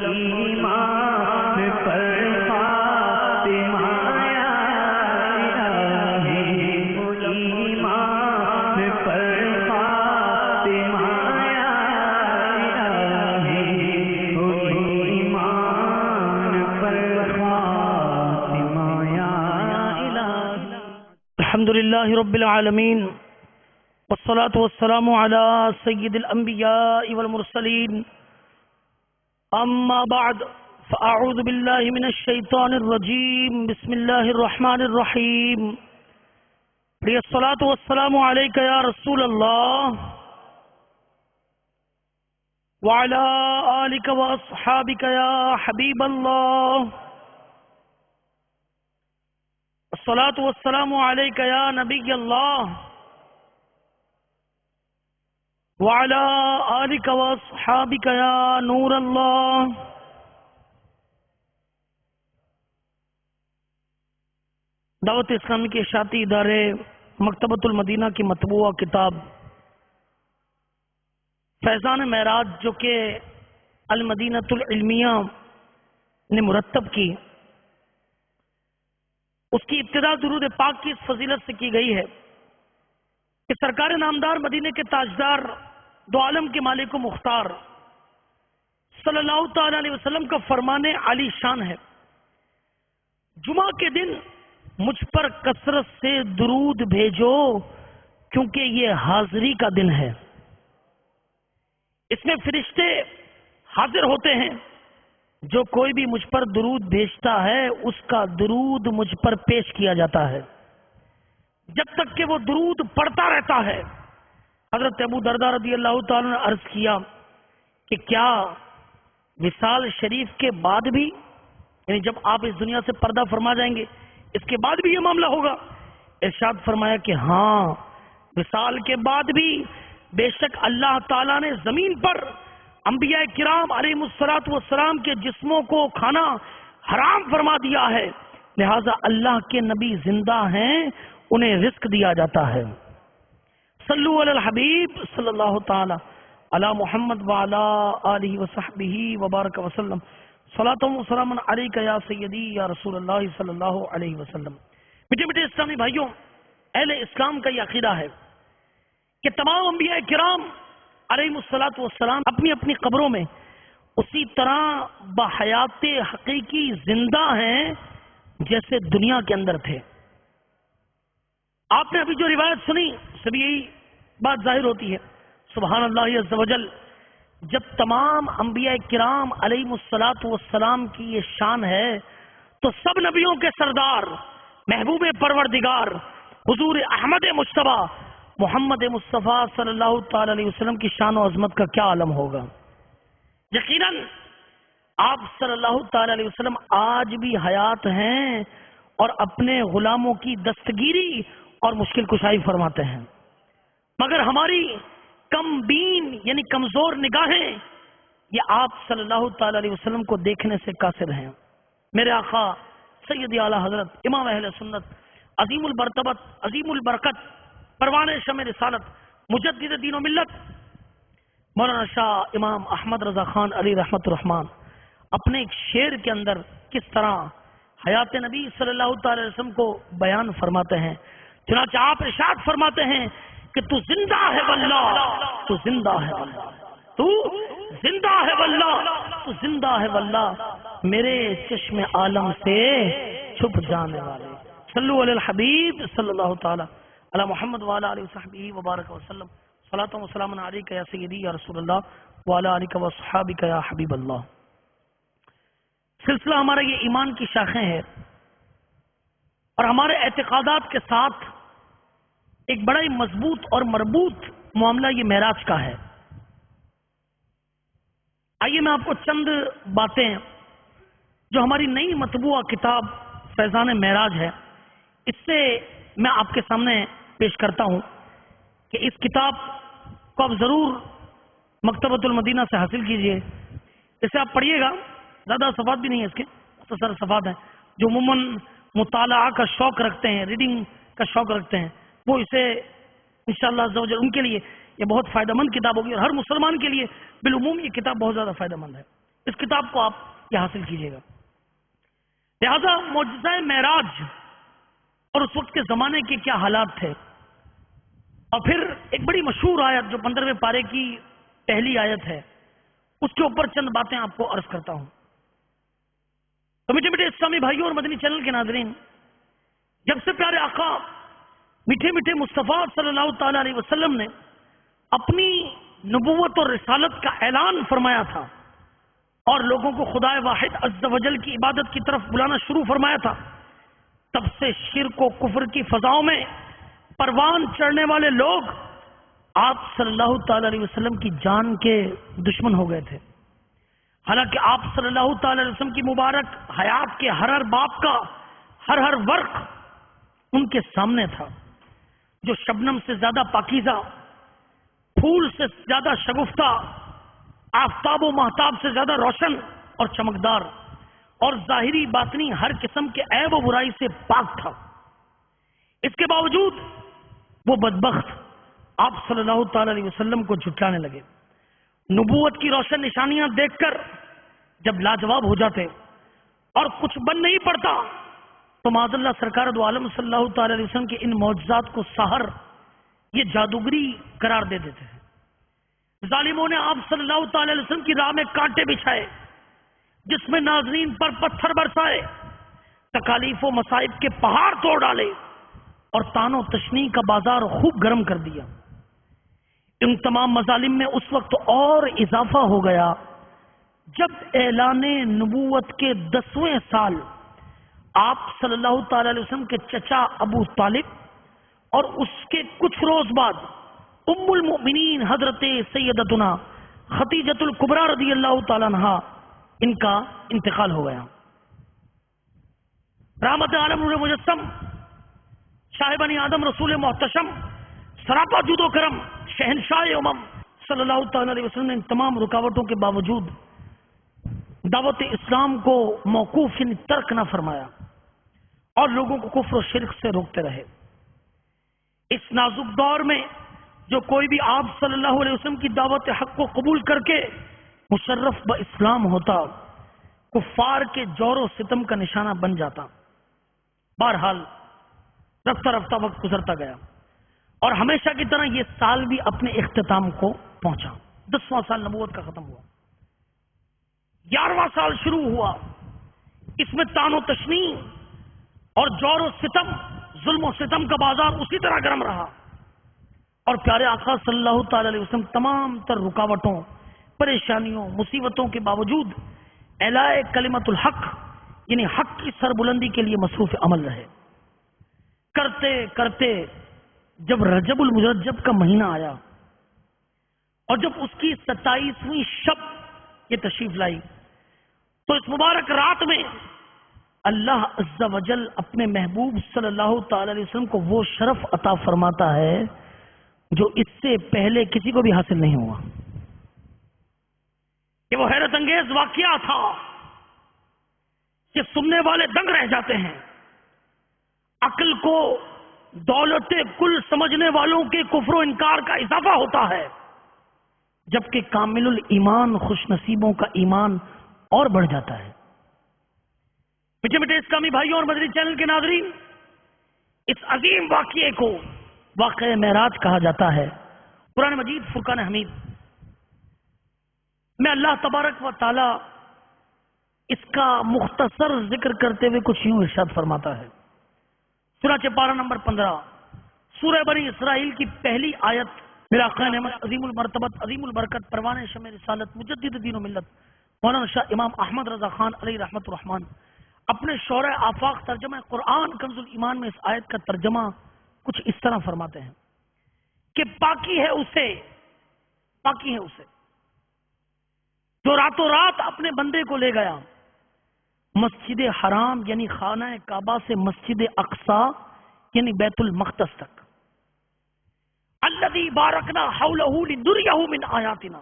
ایمان پر فاطمہ یا الہی، ایمان پر فاطمہ یا الہی، ایمان پر فاطمہ یا الہی۔ الحمدللہ رب العالمین، والصلاة والسلام على سید الانبیاء والمرسلین، اما بعد فاعوذ باللہ من الشیطان الرجیم، بسم اللہ الرحمن الرحیم۔ الصلاة والسلام علیک یا رسول اللہ وعلى آلک واصحابک یا حبیب اللہ، الصلاة والسلام علیک یا نبی اللہ وعلى آلك واصحابك يا نور الله۔ دعوت اسلامی کے اشاعتی ادارے مکتبۃ المدینہ کی مطبوعہ کتاب فیضان معراج، جو کہ المدینۃ العلمیہ نے مرتب کی، اس کی ابتدا درود پاک کی اس فضیلت سے کی گئی ہے کہ سرکار نامدار مدینے کے تاجدار دو عالم کے مالک و مختار صلی اللہ تعالی علیہ وسلم کا فرمان عالی شان ہے، جمعہ کے دن مجھ پر کثرت سے درود بھیجو کیونکہ یہ حاضری کا دن ہے، اس میں فرشتے حاضر ہوتے ہیں، جو کوئی بھی مجھ پر درود بھیجتا ہے اس کا درود مجھ پر پیش کیا جاتا ہے جب تک کہ وہ درود پڑھتا رہتا ہے۔ حضرت ابو درداء رضی اللہ تعالیٰ نے عرض کیا کہ کیا وصال شریف کے بعد بھی، یعنی جب آپ اس دنیا سے پردہ فرما جائیں گے، اس کے بعد بھی یہ معاملہ ہوگا؟ ارشاد فرمایا کہ ہاں، وصال کے بعد بھی بے شک اللہ تعالیٰ نے زمین پر انبیاء کرام علیہ الصلوۃ والسلام کے جسموں کو کھانا حرام فرما دیا ہے، لہذا اللہ کے نبی زندہ ہیں، انہیں رزق دیا جاتا ہے۔ صلو علی الحبیب صلی اللہ تعالی علی محمد وعلی آلہ وصحبہ وبارک وسلم، صلاۃ و سلام علیک یا سیدی یا رسول اللہ صلی اللہ علیہ وسلم۔ میٹھے میٹھے اسلامی بھائیوں، اہل اسلام کا یہ عقیدہ ہے کہ تمام انبیاء کرام علیہ الصلوۃ والسلام اپنی اپنی قبروں میں اسی طرح بحیات حقیقی زندہ ہیں جیسے دنیا کے اندر تھے۔ آپ نے ابھی جو روایت سنی، سبھی یہی بات ظاہر ہوتی ہے۔ سبحان اللہ عز و جل، جب تمام انبیاء کرام علیہ الصلوۃ والسلام کی یہ شان ہے تو سب نبیوں کے سردار محبوب پروردگار حضور احمد مجتبیٰ محمد مصطفیٰ صلی اللہ تعالی علیہ وسلم کی شان و عظمت کا کیا عالم ہوگا۔ یقیناً آپ صلی اللہ تعالی علیہ وسلم آج بھی حیات ہیں اور اپنے غلاموں کی دستگیری اور مشکل کشائی فرماتے ہیں، مگر ہماری کم بین یعنی کمزور نگاہیں یہ آپ صلی اللہ تعالی علیہ وسلم کو دیکھنے سے قاصر ہیں۔ میرے آقا سید اعلیٰ حضرت امام اہل سنت عظیم المرتبت عظیم البرکت پروان شمع رسالت مجدد دین و ملت مولانا شاہ امام احمد رضا خان علی رحمت الرحمان اپنے ایک شعر کے اندر کس طرح حیات نبی صلی اللہ تعالی علیہ وسلم کو بیان فرماتے ہیں۔ چنانچہ آپ ارشاد فرماتے ہیں کہ تو زندہ ہے واللہ، تو زندہ ہے واللہ، تو زندہ ہے واللہ، تو زندہ ہے واللہ، میرے چشم عالم سے چھپ جانے والے۔ صلو علی الحبیب صلی اللہ تعالی علی محمد وعلی آلہ وصحبہ وبارک وسلم، صلاۃ و سلام علیک یا سیدی یا رسول اللہ وعلی آلک واصحابک یا حبیب اللہ۔ سلسلہ ہمارا یہ ایمان کی شاخیں ہے اور ہمارے اعتقادات کے ساتھ ایک بڑا ہی مضبوط اور مربوط معاملہ یہ معراج کا ہے۔ آئیے میں آپ کو چند باتیں جو ہماری نئی مطبوعہ کتاب فیضان معراج ہے اس سے میں آپ کے سامنے پیش کرتا ہوں کہ اس کتاب کو آپ ضرور مکتبۃ المدینہ سے حاصل کیجئے، اسے آپ پڑھیے گا، زیادہ صفحات بھی نہیں ہے اس کے، مختصر صفحات ہیں۔ جو عموماً مطالعہ کا شوق رکھتے ہیں، ریڈنگ کا شوق رکھتے ہیں، وہ اسے انشاءاللہ عز و جل ان کے لیے یہ بہت فائدہ مند کتاب ہوگی، اور ہر مسلمان کے لیے بالعموم یہ کتاب بہت زیادہ فائدہ مند ہے۔ اس کتاب کو آپ یہ حاصل کیجئے گا۔ لہذا معجزہ معراج اور اس وقت کے زمانے کے کیا حالات تھے، اور پھر ایک بڑی مشہور آیت جو 15ویں پارے کی پہلی آیت ہے، اس کے اوپر چند باتیں آپ کو عرض کرتا ہوں۔ تو میٹھے میٹھے اسلامی بھائیوں اور مدنی چینل کے ناظرین، جب سے پیارے آقا میٹھے میٹھے مصطفیٰ صلی اللہ تعالی علیہ وسلم نے اپنی نبوت اور رسالت کا اعلان فرمایا تھا اور لوگوں کو خدا واحد عز و جل کی عبادت کی طرف بلانا شروع فرمایا تھا، تب سے شرک و کفر کی فضاؤں میں پروان چڑھنے والے لوگ آپ صلی اللہ تعالی علیہ وسلم کی جان کے دشمن ہو گئے تھے۔ حالانکہ آپ صلی اللہ تعالی علیہ وسلم کی مبارک حیات کے ہر باب کا ہر ورق ان کے سامنے تھا، جو شبنم سے زیادہ پاکیزہ، پھول سے زیادہ شگفتہ، آفتاب و مہتاب سے زیادہ روشن اور چمکدار، اور ظاہری باطنی ہر قسم کے عیب و برائی سے پاک تھا۔ اس کے باوجود وہ بدبخت آپ صلی اللہ تعالی علیہ وسلم کو جھٹلانے لگے۔ نبوت کی روشن نشانیاں دیکھ کر جب لاجواب ہو جاتے اور کچھ بن نہیں پڑتا تو معاذ اللہ سرکار دو عالم صلی اللہ تعالی علیہ وسلم کے ان معجزات کو سحر، یہ جادوگری قرار دے دیتے ہیں۔ ظالموں نے آپ صلی اللہ تعالی علیہ وسلم کی راہ میں کانٹے بچھائے، جس میں ناظرین پر پتھر برسائے، تکالیف و مصائب کے پہاڑ توڑ ڈالے اور تان و تشنیع کا بازار خوب گرم کر دیا۔ ان تمام مظالم میں اس وقت اور اضافہ ہو گیا جب اعلان نبوت کے 10ویں سال آپ صلی اللہ تعالی علیہ وسلم کے چچا ابو طالب اور اس کے کچھ روز بعد ام المؤمنین حضرت سیدتنا خدیجۃ الکبریٰ رضی اللہ تعالی عنہا ان کا انتقال ہو گیا۔ رحمت عالم نور مجسم، شاہ بنی آدم، رسول محتشم، سراپا جود و کرم، شہنشاہ امم صلی اللہ تعالی علیہ وسلم نے ان تمام رکاوٹوں کے باوجود دعوت اسلام کو موقوف یعنی ترک نہ فرمایا اور لوگوں کو کفر و شرک سے روکتے رہے۔ اس نازک دور میں جو کوئی بھی آپ صلی اللہ علیہ وسلم کی دعوت حق کو قبول کر کے مشرف با اسلام ہوتا، کفار کے جور و ستم کا نشانہ بن جاتا۔ بہرحال رفتہ رفتہ وقت گزرتا گیا اور ہمیشہ کی طرح یہ سال بھی اپنے اختتام کو پہنچا۔ 10واں سال نبوت کا ختم ہوا، 11واں سال شروع ہوا۔ اس میں تان و تشنیع اور جور و ستم، ظلم و ستم کا بازار اسی طرح گرم رہا، اور پیارے آقا صلی اللہ تعالی علیہ وسلم تمام تر رکاوٹوں، پریشانیوں، مصیبتوں کے باوجود اعلاء کلمت الحق یعنی حق کی سربلندی کے لیے مصروف عمل رہے۔ کرتے کرتے جب رجب المرجب کا مہینہ آیا اور جب اس کی 27ویں شب یہ تشریف لائی، تو اس مبارک رات میں اللہ عز و جل اپنے محبوب صلی اللہ تعالی علیہ وسلم کو وہ شرف عطا فرماتا ہے جو اس سے پہلے کسی کو بھی حاصل نہیں ہوا۔ یہ وہ حیرت انگیز واقعہ تھا کہ سننے والے دنگ رہ جاتے ہیں، عقل کو دولت کل سمجھنے والوں کے کفر و انکار کا اضافہ ہوتا ہے، جبکہ کامل الایمان خوش نصیبوں کا ایمان اور بڑھ جاتا ہے۔ میٹھے میٹھے اسلامی بھائیوں اور مدنی چینل کے ناظرین، اس عظیم واقعے کو واقعہ معراج کہا جاتا ہے۔ قرآن مجید فرقان حمید میں اللہ تبارک و تعالی اس کا مختصر ذکر کرتے ہوئے کچھ یوں ارشاد فرماتا ہے۔ سورہ پارہ نمبر 15، سورہ بنی اسرائیل کی پہلی آیت۔ میرا آقا نعمت عظیم المرتبت، عظیم البرکت، پروان شمع رسالت، مجدد دین و ملت مولانا شاہ امام احمد رضا خان علیہ رحمت الرحمان اپنے شورۂ آفاق ترجمہ قرآن کنز الایمان میں اس آیت کا ترجمہ کچھ اس طرح فرماتے ہیں کہ پاکی ہے اسے جو راتوں رات اپنے بندے کو لے گیا مسجد حرام یعنی خانہ کعبہ سے مسجد اقصی یعنی بیت المقدس تک، الذی بارکنا حولہ لنریہ من آیاتنا،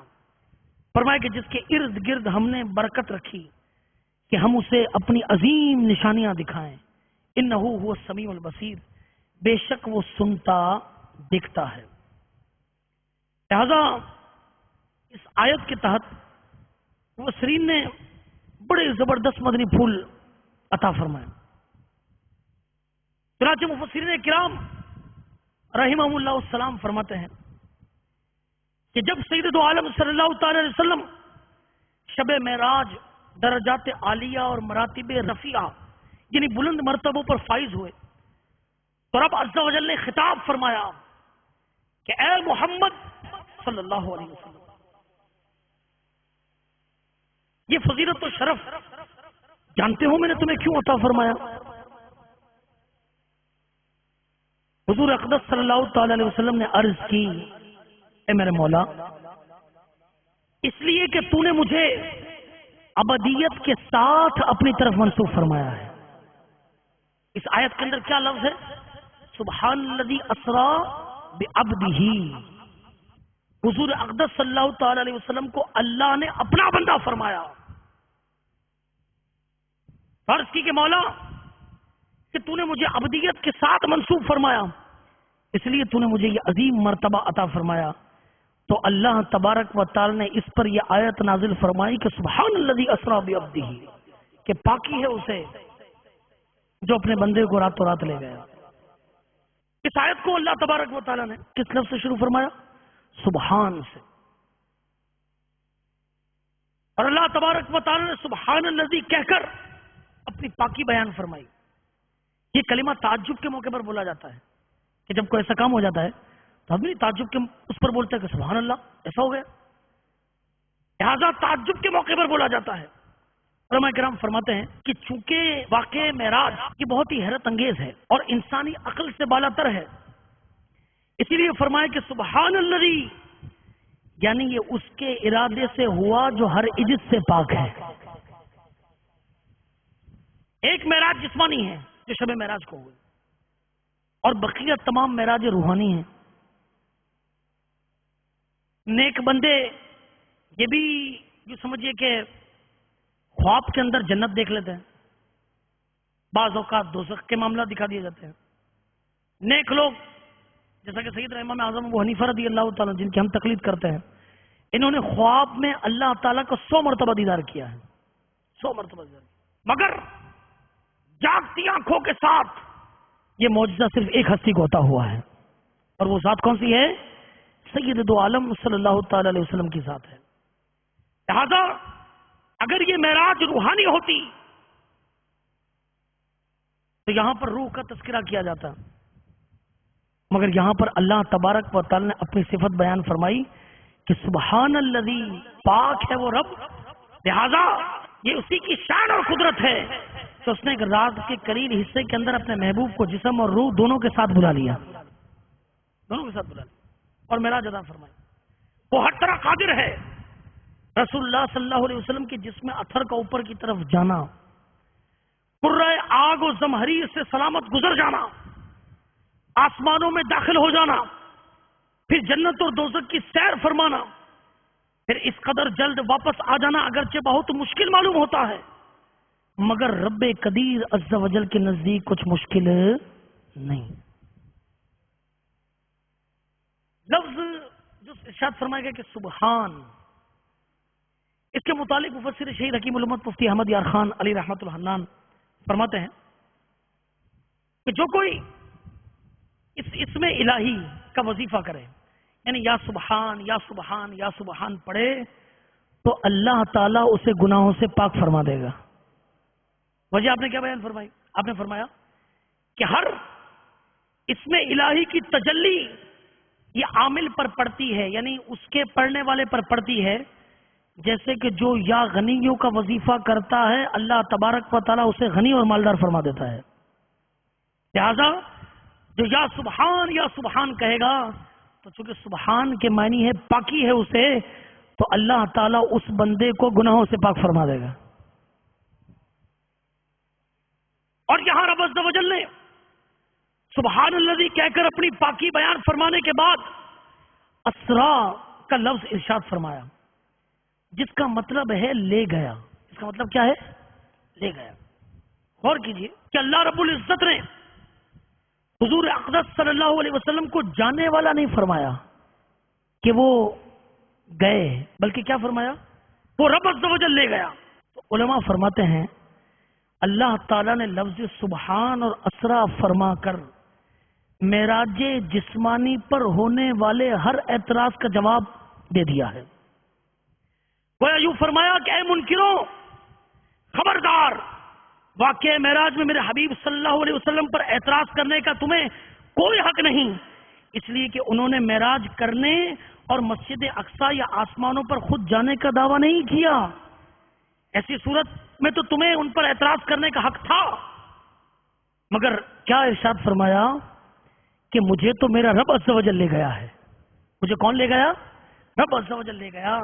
فرمایا کہ جس کے ارد گرد ہم نے برکت رکھی کہ ہم اسے اپنی عظیم نشانیاں دکھائیں، انہ هو السمیع البصیر، بے شک وہ سنتا دیکھتا ہے۔ لہذا اس آیت کے تحت مفسرین نے بڑے زبردست مدنی پھول عطا فرمائے. چنانچہ مفسرین کرام رحمہم اللہ السلام فرماتے ہیں کہ جب سید دو عالم صلی اللہ تعالی علیہ وسلم شب معراج درجات عالیہ اور مراتب رفیعہ یعنی بلند مرتبوں پر فائز ہوئے تو رب عز و جل نے خطاب فرمایا کہ اے محمد صلی اللہ علیہ وسلم، یہ فضیلت و شرف جانتے ہو میں نے تمہیں کیوں عطا فرمایا؟ حضور اقدس صلی اللہ تعالی علیہ وسلم نے عرض کی اے میرے مولا، اس لیے کہ تو نے مجھے ابدیت کے ساتھ اپنی طرف منسوب فرمایا ہے. اس آیت کے اندر کیا لفظ ہے؟ سبحان الذی اسرا بعبدہ. حضور اقدس صلی اللہ تعالی علیہ وسلم کو اللہ نے اپنا بندہ فرمایا. فرض کی کہ مولا کہ تو نے مجھے ابدیت کے ساتھ منسوب فرمایا، اس لیے تو نے مجھے یہ عظیم مرتبہ عطا فرمایا. تو اللہ تبارک و تعالی نے اس پر یہ آیت نازل فرمائی کہ سبحان الذی اسرا بعبدہ، کہ پاکی ہے اسے جو اپنے بندے کو راتوں رات لے گیا. اس آیت کو اللہ تبارک و تعالی نے کس لفظ سے شروع فرمایا؟ سبحان سے. اور اللہ تبارک و تعالی نے سبحان الذی کہہ کر اپنی پاکی بیان فرمائی. یہ کلمہ تعجب کے موقع پر بولا جاتا ہے کہ جب کوئی ایسا کام ہو جاتا ہے تو ہم بھی تعجب کے اس پر بولتے ہیں کہ سبحان اللہ ایسا ہو گیا. لہذا تعجب کے موقع پر بولا جاتا ہے. علماء کرام فرماتے ہیں کہ چونکہ واقع معراج یہ بہت ہی حیرت انگیز ہے اور انسانی عقل سے بالا تر ہے، اسی لیے فرمایا کہ سبحان الذی، یعنی یہ اس کے ارادے سے ہوا جو ہر عجز سے پاک ہے. ایک معراج جسمانی ہے جو شب معراج کو ہوئی، اور بقیہ تمام معراج روحانی ہیں. نیک بندے یہ بھی جو سمجھیے کہ خواب کے اندر جنت دیکھ لیتے ہیں، بعض اوقات دوزخ کے معاملات دکھا دیے جاتے ہیں. نیک لوگ جیسا کہ سید امام اعظم ابو حنیفہ رضی اللہ تعالیٰ جن کی ہم تقلید کرتے ہیں، انہوں نے خواب میں اللہ تعالیٰ کو 100 مرتبہ دیدار کیا ہے. 100 مرتبہ دیدار کیا. مگر جاگتی آنکھوں کے ساتھ یہ معجزہ صرف ایک ہستی کو عطا ہوا ہے، اور وہ ذات کون سی ہے؟ سید دو عالم صلی اللہ تعالی علیہ وسلم کی ذات ہے. لہذا اگر یہ معراج روحانی ہوتی تو یہاں پر روح کا تذکرہ کیا جاتا، مگر یہاں پر اللہ تبارک و تعالی نے اپنی صفت بیان فرمائی کہ سبحان الذی، پاک ہے وہ رب. لہذا یہ اسی کی شان اور قدرت ہے کہ اس نے ایک رات کے قریب حصے کے اندر اپنے محبوب کو جسم اور روح دونوں کے ساتھ بلا لیا، دونوں کے ساتھ بلا لیا اور معراج عطا فرمائی. وہ ہر طرح قادر ہے. رسول اللہ صلی اللہ علیہ وسلم کے جسم اثر کا اوپر کی طرف جانا، قرۂ آگ و زمہریر سے سلامت گزر جانا، آسمانوں میں داخل ہو جانا، پھر جنت اور دوزخ کی سیر فرمانا، پھر اس قدر جلد واپس آ جانا اگرچہ بہت مشکل معلوم ہوتا ہے، مگر رب قدیر عز و جل کے نزدیک کچھ مشکل نہیں. لفظ جو ارشاد فرمایا گیا کہ سبحان، اس کے متعلق مفسر شہید حکیم الامت مفتی احمد یار خان علی رحمت الحنان فرماتے ہیں کہ جو کوئی اس اسم الہی کا وظیفہ کرے، یعنی یا سبحان یا سبحان یا سبحان پڑھے، تو اللہ تعالیٰ اسے گناہوں سے پاک فرما دے گا. وجہ آپ نے کیا بیان فرمائی؟ آپ نے فرمایا کہ ہر اسم الہی کی تجلی یہ عامل پر پڑتی ہے، یعنی اس کے پڑھنے والے پر پڑتی ہے. جیسے کہ جو یا غنیوں کا وظیفہ کرتا ہے اللہ تبارک و تعالیٰ اسے غنی اور مالدار فرما دیتا ہے. لہذا جو یا سبحان کہے گا تو چونکہ سبحان کے معنی ہے پاکی ہے اسے، تو اللہ تعالیٰ اس بندے کو گناہوں سے پاک فرما دے گا. اور یہاں رب عز و جل نے سبحان الذی کہہ کر اپنی پاکی بیان فرمانے کے بعد اسرا کا لفظ ارشاد فرمایا، جس کا مطلب ہے لے گیا. اس کا مطلب کیا ہے؟ لے گیا. غور کیجئے کہ اللہ رب العزت نے حضور اقدس صلی اللہ علیہ وسلم کو جانے والا نہیں فرمایا کہ وہ گئے، بلکہ کیا فرمایا؟ وہ رب عز و جل لے گیا. تو علماء فرماتے ہیں اللہ تعالیٰ نے لفظ سبحان اور اسرا فرما کر معراج جسمانی پر ہونے والے ہر اعتراض کا جواب دے دیا ہے. وہ یوں فرمایا کہ اے منکروں، خبردار، واقعہ معراج میں میرے حبیب صلی اللہ علیہ وسلم پر اعتراض کرنے کا تمہیں کوئی حق نہیں، اس لیے کہ انہوں نے معراج کرنے اور مسجد اقصی یا آسمانوں پر خود جانے کا دعویٰ نہیں کیا. ایسی صورت میں تو تمہیں ان پر اعتراض کرنے کا حق تھا. مگر کیا ارشاد فرمایا کہ مجھے تو میرا رب عز و جل لے گیا ہے. مجھے کون لے گیا؟ رب عز و جل لے گیا.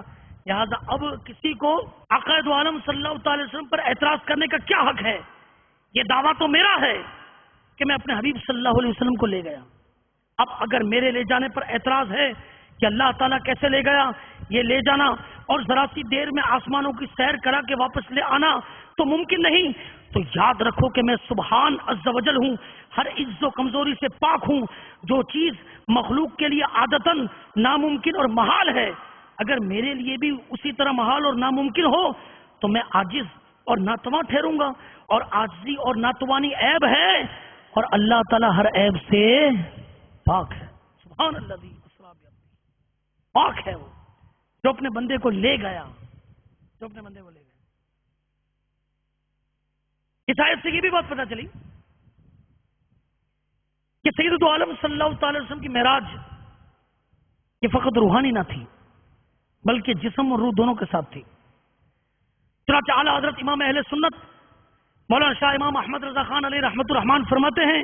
لہذا اب کسی کو آقا دو عالم صلی اللہ تعالی وسلم پر اعتراض کرنے کا کیا حق ہے؟ یہ دعویٰ تو میرا ہے کہ میں اپنے حبیب صلی اللہ علیہ وسلم کو لے گیا. اب اگر میرے لے جانے پر اعتراض ہے کہ اللہ تعالیٰ کیسے لے گیا، یہ لے جانا اور ذرا سی دیر میں آسمانوں کی سیر کرا کے واپس لے آنا تو ممکن نہیں، تو یاد رکھو کہ میں سبحان عز و جل ہوں، ہر عجز و کمزوری سے پاک ہوں. جو چیز مخلوق کے لیے عادتاً ناممکن اور محال ہے، اگر میرے لیے بھی اسی طرح محال اور ناممکن ہو تو میں عاجز اور ناتواں ٹھہروں گا. اور عاجزی اور ناتوانی عیب ہے، اور اللہ تعالیٰ ہر عیب سے پاک ہے. سبحان اللہ، پاک ہے وہ جو اپنے بندے کو لے گیا، جو اپنے بندے کو لے گیا. اس آیت سے یہ بھی بات پتہ چلی کہ سید عالم صلی اللہ تعالی وسلم کی معراج یہ فقط روحانی نہ تھی بلکہ جسم اور روح دونوں کے ساتھ تھی. چنانچہ اعلیٰ حضرت امام اہل سنت مولانا شاہ امام احمد رضا خان علیہ رحمۃ الرحمان فرماتے ہیں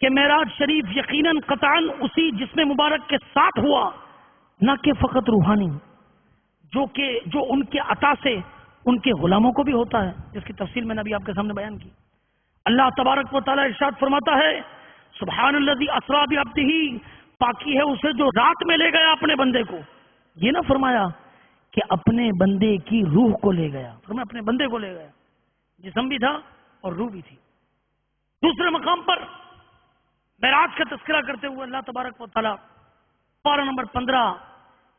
کہ معراج شریف یقیناً قطعاً اسی جسم مبارک کے ساتھ ہوا، نہ کہ فقط روحانی، جو ان کے عطا سے ان کے غلاموں کو بھی ہوتا ہے، جس کی تفصیل میں نے ابھی آپ کے سامنے بیان کی. اللہ تبارک و تعالیٰ ارشاد فرماتا ہے سبحان الذی اسری بعبدہ، پاکی ہے اسے جو رات میں لے گیا اپنے بندے کو. یہ نہ فرمایا کہ اپنے بندے کی روح کو لے گیا، فرمایا اپنے بندے کو لے گیا، جسم بھی تھا اور روح بھی تھی. دوسرے مقام پر معراج کا تذکرہ کرتے ہوئے اللہ تبارک و تعالیٰ پارہ نمبر 15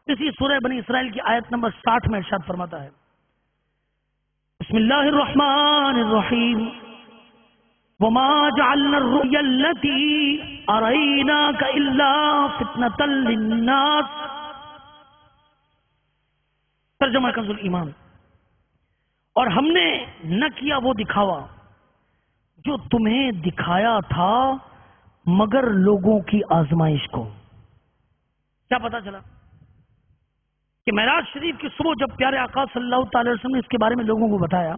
اسی سورہ بنی اسرائیل کی آیت نمبر 60 میں ارشاد فرماتا ہے بسم اللہ الرحمن الرحیم وما جعلنا الرؤيا التي أريناك إلا فتنة للناس. ترجمہ کنز الایمان. اور ہم نے نہ کیا وہ دکھاوا جو تمہیں دکھایا تھا مگر لوگوں کی آزمائش کو. کیا پتا چلا کہ معراج شریف کی صبح جب پیارے آقا صلی اللہ تعالی وسلم نے اس کے بارے میں لوگوں کو بتایا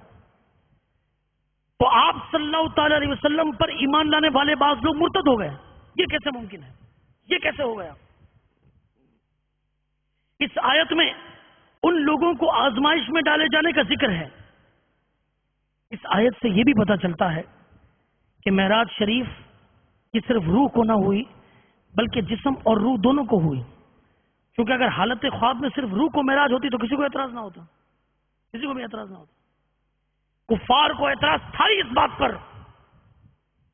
تو آپ صلی اللہ تعالی علیہ وسلم پر ایمان لانے والے بعض لوگ مرتد ہو گئے. یہ کیسے ممکن ہے؟ یہ کیسے ہو گیا؟ اس آیت میں ان لوگوں کو آزمائش میں ڈالے جانے کا ذکر ہے. اس آیت سے یہ بھی پتا چلتا ہے کہ معراج شریف یہ صرف روح کو نہ ہوئی بلکہ جسم اور روح دونوں کو ہوئی. کیونکہ اگر حالت خواب میں صرف روح کو معراج ہوتی تو کسی کو اعتراض نہ ہوتا، کسی کو بھی اعتراض نہ ہوتا. کفار کو اعتراض تھا ہی اس بات پر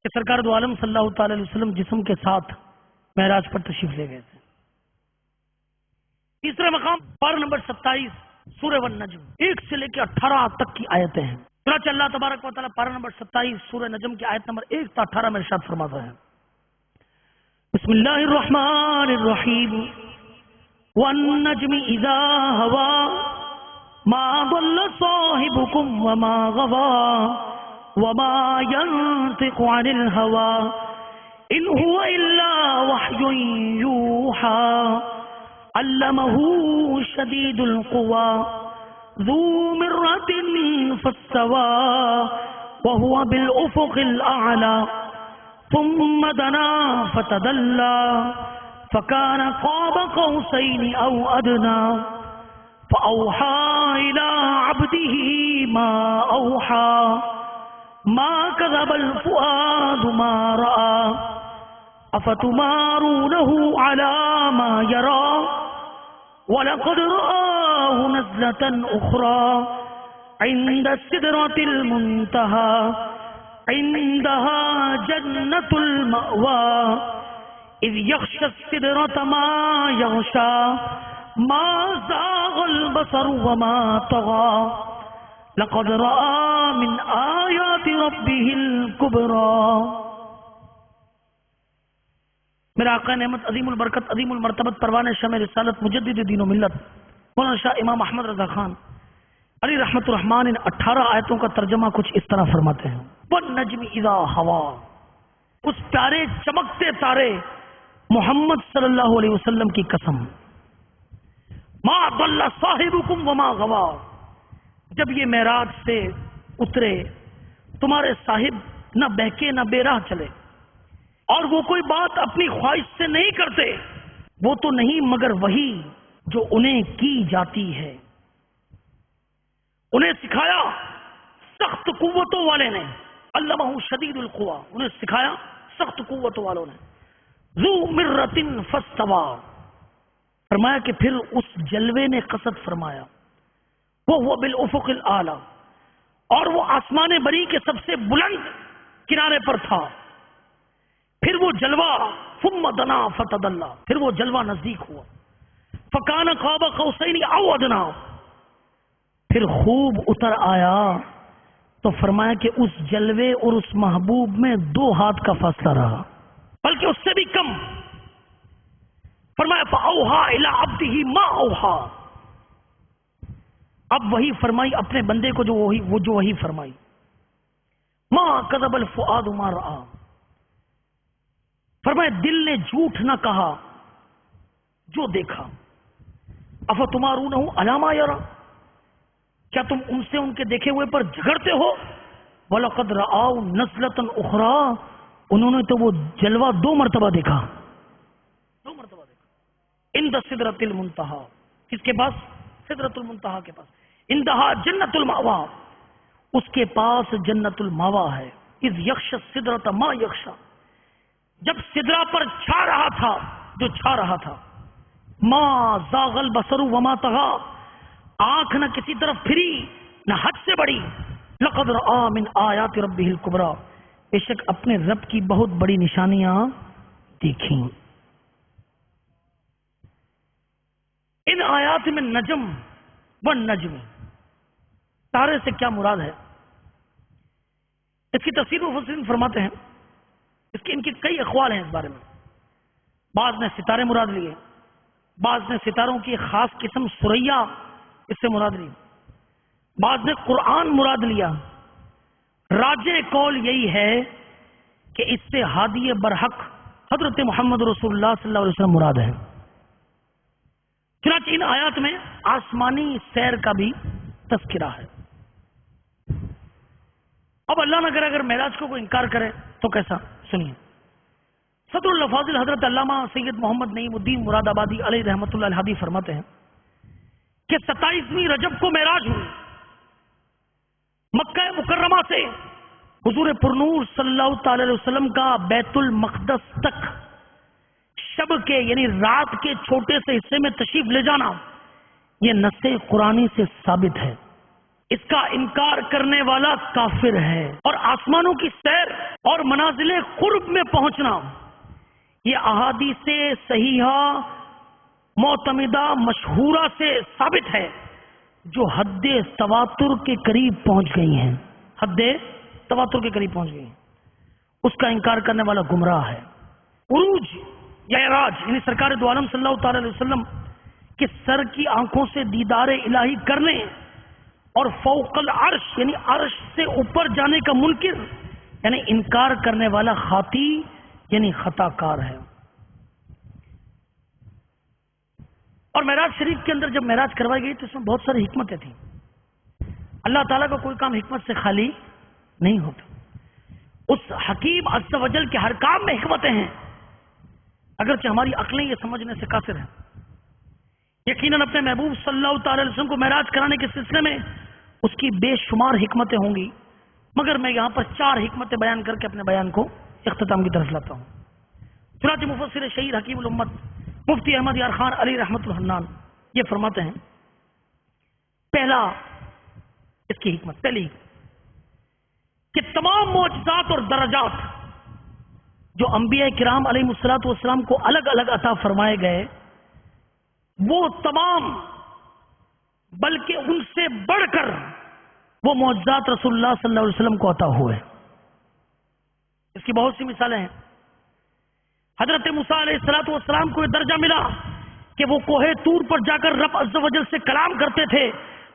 کہ سرکار دو عالم صلی اللہ تعالی علیہ وسلم جسم کے ساتھ معراج پر تشریف لے گئے تھے. تیسرا مقام پارہ نمبر 27 سورہ والنجم 1 سے لے کے 18 تک کی آیتیں ہیں. چنانچہ اللہ تبارک و تعالیٰ پارہ نمبر 27 سورہ نجم کی آیت نمبر 1 تا 18 میں ارشاد فرماتا ہے بسم اللہ الرحمن الرحیم والنجم اذا هوى ما ضل صاحبكم وما غوى وما ينطق عن الهوى ان هو الا وحي يوحى علمه شديد القوى ذو مرة فاستوى وهو بالأفق الأعلى ثم دنا فتدلى فكان قاب قوسين أو أدنى فأوحى إلى عبده ما أوحى ما كذب الفؤاد ما رأى أفتمارونه على ما يرى وَلَقَدْ رَآهُ نَزْلَةً أُخْرَى عِنْدَ السِّدْرَةِ الْمُنْتَهَى عِنْدَهَا جَنَّةُ الْمَأْوَى إِذْ يَغْشَى السِّدْرَةَ مَا يَغْشَى ما زاغ البصر وما طغى لقد رأى من آیات ربه الكبرى۔ میرا آقا نعمت عظیم البرکت عظیم المرتبت پروان شمع رسالت مجدد دین و ملت مولانا شاہ امام احمد رضا خان علی رحمت الرحمان ان 18 آیتوں کا ترجمہ کچھ اس طرح فرماتے ہیں، وَالنَّجْمِ إِذَا هَوَىٰ، اس پیارے چمکتے تارے محمد صلی اللہ علیہ وسلم کی قسم، مَا ضَلَّ صَاحِبُكُمْ وَمَا غَوَىٰ، جب یہ معراج سے اترے تمہارے صاحب نہ بہکے نہ بے راہ چلے، اور وہ کوئی بات اپنی خواہش سے نہیں کرتے، وہ تو نہیں مگر وہی جو انہیں کی جاتی ہے۔ انہیں سکھایا سخت قوتوں والے نے، علمہ شدید القویٰ، انہیں سکھایا سخت قوتوں والوں نے، ذو مرۃ فاستویٰ، فرمایا کہ پھر اس جلوے نے قصد فرمایا، وہ بالافق الاعلی، اور وہ آسمان بری کے سب سے بلند کنارے پر تھا، پھر وہ جلوہ ثم دنا فتدلی، پھر وہ جلوہ نزدیک ہوا، فکان قاب قوسین او ادنا، پھر خوب اتر آیا تو فرمایا کہ اس جلوے اور اس محبوب میں 2 ہاتھ کا فاصلہ رہا، بلکہ اس سے بھی کم، فرمایا فاوحا الی عبدہ ما اوحا، اب وہی فرمائی اپنے بندے کو جو وہی فرمائی، ما کذب الفؤاد ما رأى، فرمایا دل نے جھوٹ نہ کہا جو دیکھا، افتمارونہ علی ما یری، کیا تم ان سے ان کے دیکھے ہوئے پر جھگڑتے ہو، وَلَقَدْ رَآوْا نَزْلَةً أُخْرَىٰ، انہوں نے تو وہ جلوہ 2 مرتبہ دیکھا، 2 مرتبہ دیکھا، عند سدرۃ المنتہا، کس کے پاس؟ سدرۃ المنتہا کے پاس، عندہا جنت المأویٰ، اس کے پاس جنت المأویٰ ہے، اذ یغشی السدرۃ ما یغشی، جب سدرہ پر چھا رہا تھا جو چھا رہا تھا، ما زاغ البصر وما طغى، آنکھ نہ کسی طرف پھری نہ حد سے بڑی، لقد رأى من آیات ربه الكبرى، بے شک اپنے رب کی بہت بڑی نشانیاں دیکھیں۔ ان آیات میں نجم والنجم، تارے سے کیا مراد ہے؟ اس کی تفسیر مفسرین فرماتے ہیں، ان کے کئی اقوال ہیں اس بارے میں، بعض نے ستارے مراد لیے، بعض نے ستاروں کی خاص قسم سریا اس سے مراد لی، بعض نے قرآن مراد لیا، راجح قول یہی ہے کہ اس سے ہادی برحق حضرت محمد رسول اللہ صلی اللہ علیہ وسلم مراد ہے۔ چنانچہ ان آیات میں آسمانی سیر کا بھی تذکرہ ہے۔ اب اللہ نہ کرے اگر معراج کو کوئی انکار کرے تو کیسا؟ سنیے، صدر الفاضل حضرت علامہ سید محمد نعیم الدین مراد آبادی علیہ رحمۃ اللہ الہادی فرماتے ہیں کہ 27ویں رجب کو معراج ہوئی، مکہ مکرمہ سے حضور پرنور صلی اللہ تعالی علیہ وسلم کا بیت المقدس تک شب کے یعنی رات کے چھوٹے سے حصے میں تشریف لے جانا، یہ نص قرآنی سے ثابت ہے، اس کا انکار کرنے والا کافر ہے، اور آسمانوں کی سیر اور منازل قرب میں پہنچنا یہ احادیث صحیحہ معتمدہ مشہورہ سے ثابت ہے جو حد تواتر کے قریب پہنچ گئی ہیں، حد تواتر کے قریب پہنچ گئی ہیں، اس کا انکار کرنے والا گمراہ ہے۔ عروج یا اعراج یعنی سرکار دو عالم صلی اللہ تعالی علیہ وسلم کے سر کی آنکھوں سے دیدار الہی کرنے اور فوق العرش یعنی عرش سے اوپر جانے کا منکر یعنی انکار کرنے والا خاطی یعنی خطا کار ہے۔ اور معراج شریف کے اندر جب معراج کروائی گئی تو اس میں بہت ساری حکمتیں تھیں، اللہ تعالیٰ کا کوئی کام حکمت سے خالی نہیں ہوتا، اس حکیم عز و جل کے ہر کام میں حکمتیں ہیں، اگرچہ ہماری عقلیں یہ سمجھنے سے قاصر ہیں۔ یقیناً اپنے محبوب صلی اللہ تعالی علیہ وسلم کو معراج کرانے کے سلسلے میں اس کی بے شمار حکمتیں ہوں گی، مگر میں یہاں پر 4 حکمتیں بیان کر کے اپنے بیان کو اختتام کی طرف لاتا ہوں۔ چنانچہ مفسر شہید حکیم الامت مفتی احمد یار خان علی رحمت الحنان یہ فرماتے ہیں، پہلا اس کی حکمت، پہلی کہ تمام معجزات اور درجات جو انبیاء کرام علیہ الصلوۃ والسلام کو الگ الگ عطا فرمائے گئے، وہ تمام بلکہ ان سے بڑھ کر وہ معجزات رسول اللہ صلی اللہ علیہ وسلم کو عطا ہوئے. اس کی بہت سی مثالیں ہیں. حضرت موسیٰ علیہ السلام کو یہ درجہ ملا کہ وہ کوہ طور پر جا کر رب عز و جل سے کلام کرتے تھے.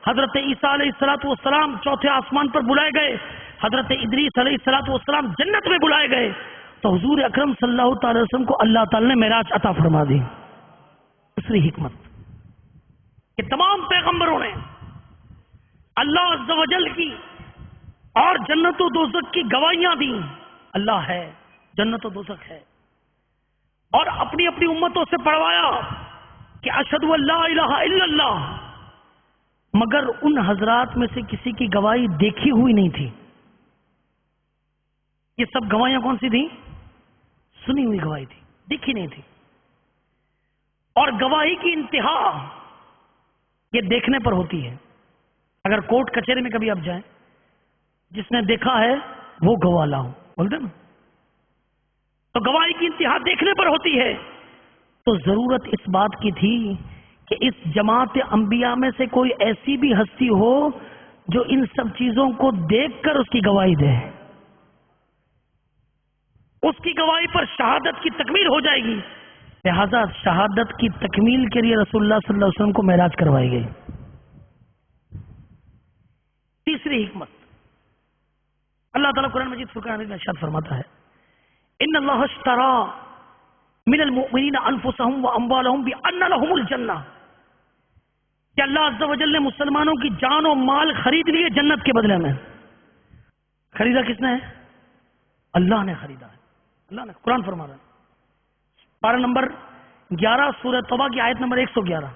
حضرت عیسیٰ علیہ السلام چوتھے آسمان پر بلائے گئے. حضرت ادریس علیہ السلام جنت میں بلائے گئے. تو حضور اکرم صلی اللہ تعالی وسلم کو اللہ تعالی نے معراج عطا فرما دی. دوسری حکمت کہ تمام پیغمبروں نے اللہ عز و جل کی اور جنت و دوزخ کی گواہیاں دی. اللہ ہے، جنت و دوزخ ہے، اور اپنی اپنی امتوں سے پڑھوایا کہ اشہد ان لا الہ الا اللہ. مگر ان حضرات میں سے کسی کی گواہی دیکھی ہوئی نہیں تھی. یہ سب گواہیاں کون سی تھیں؟ سنی ہوئی گواہی تھی، دیکھی نہیں تھی. اور گواہی کی انتہا یہ دیکھنے پر ہوتی ہے. اگر کورٹ کچہری میں کبھی آپ جائیں، جس نے دیکھا ہے وہ گواہ لاؤ، بولتے نا. تو گواہی کی انتہا دیکھنے پر ہوتی ہے. تو ضرورت اس بات کی تھی کہ اس جماعت انبیاء میں سے کوئی ایسی بھی ہستی ہو جو ان سب چیزوں کو دیکھ کر اس کی گواہی دے. اس کی گواہی پر شہادت کی تکمیل ہو جائے گی. لہذا شہادت کی تکمیل کے لیے رسول اللہ صلی اللہ علیہ وسلم کو معراج کروائی گئی. تیسری حکمت، اللہ تعالیٰ قرآن مجید فرقان حمید میں ارشاد فرماتا ہے ان اللہ اشترى من المؤمنین انفسهم واموالهم بان لهم الجنہ، کہ اللہ عز و جل نے مسلمانوں کی جان و مال خرید لیے جنت کے بدلے میں. خریدا کس نے ہے؟ اللہ نے خریدا ہے. اللہ نے قرآن فرما رہا ہے پارہ نمبر 11 سورہ توبہ کی آیت نمبر 111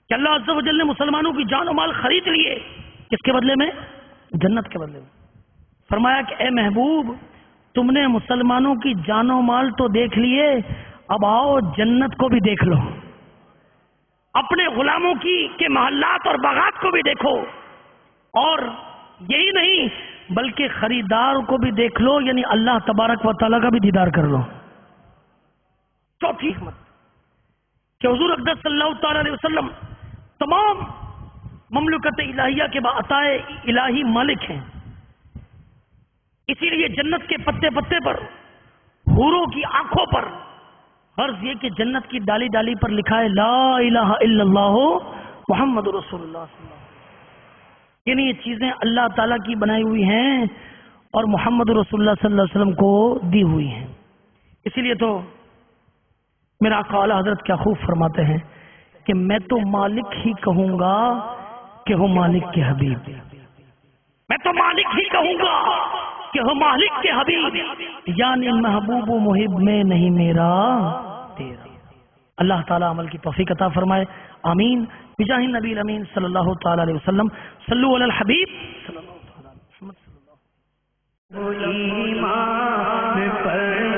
کہ اللہ عز و جل نے مسلمانوں کی جان و مال خرید لیے. کس کے بدلے میں؟ جنت کے بدلے میں. فرمایا کہ اے محبوب، تم نے مسلمانوں کی جان و مال تو دیکھ لیے، اب آؤ جنت کو بھی دیکھ لو. اپنے غلاموں کے محلات اور باغات کو بھی دیکھو، اور یہی نہیں بلکہ خریدار کو بھی دیکھ لو، یعنی اللہ تبارک و تعالیٰ کا بھی دیدار کر لو. چوتھی حکمت کہ حضور اقدس صلی اللہ تعالی علیہ وسلم تمام مملکت الہیہ کے باعطائے الہی مالک ہیں. اسی لیے جنت کے پتے پتے پر، حوروں کی آنکھوں پر غرض یہ کہ جنت کی ڈالی ڈالی پر لکھا ہے لا الہ الا اللہ محمد رسول اللہ صلی اللہ علیہ وسلم. یعنی یہ چیزیں اللہ تعالیٰ کی بنائی ہوئی ہیں اور محمد رسول اللہ صلی اللہ علیہ وسلم کو دی ہوئی ہیں. اسی لیے تو میرا آقا اعلیٰ حضرت کیا خوب فرماتے ہیں کہ میں تو مالک ہی کہوں گا کہ ہو مالک کے حبیب. میں تو مالک ہی کہوں گا کہ ہو مالک کے حبیب، یعنی محبوب و محب میں نہیں میرا تیرا. اللہ تعالیٰ عمل کی توفیق عطا فرمائے. آمین بجاہ النبی الامین صلی اللہ تعالی علیہ وسلم. صلو علی الحبیب صلی اللہ تعالی علیہ وسلم. ایمان پر